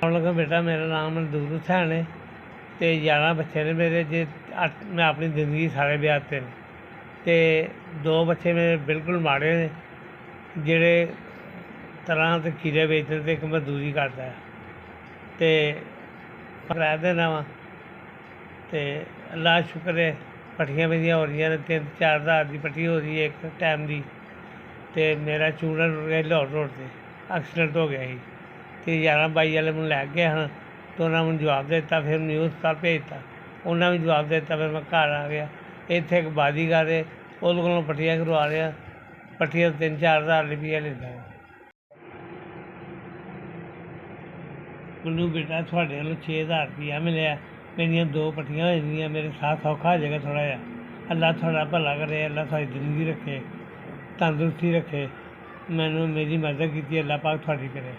ਹੁਣ ਲੱਗਾ बेटा मेरा नाम मजदूर हुसैन है तो 11 बच्चे ने मेरे जे मैं अपनी जिंदगी सारे ब्याहते हैं तो 2 बच्चे मेरे बिल्कुल माड़े ने जेह्ड़े तरह ते खीरे बेचदे ते इक मजदूरी करदा है ते कराया देना वा ते अल्लाह दा शुक्र है पट्ठियां मेरियां हो रही ने 3-4 हज़ार की पट्ठी हो रही है एक टाइम की तो मेरा चूड़ा टुट गया लाहौर रोड से एक्सीडेंट हो गया ही तो 11-22 वाले मैं लै गए हैं तो उन्होंने मैंने जवाब देता फिर न्यू हस्पताल भेजता उन्हें भी जवाब देता फिर मैं घर आ गया इत्थे एक बाजीगर है उस को पट्टियां करवा रहा पट्टियां 3-4 हज़ार रुपया लेंदा मैनू बेटा थोड़े वालों 6,000 रुपया मिले मेरिया 2 पट्टियां हो जाएंगियां मेरे साथ सौखा हो जाएगा थोड़ा जहा अल्लाह थोड़ा भला करे अल्लाह थोड़ी जिंदगी रखे तंदुरुस्ती रखे मैनू मेरी मदद की अल्लाह पाक थोड़ी करे।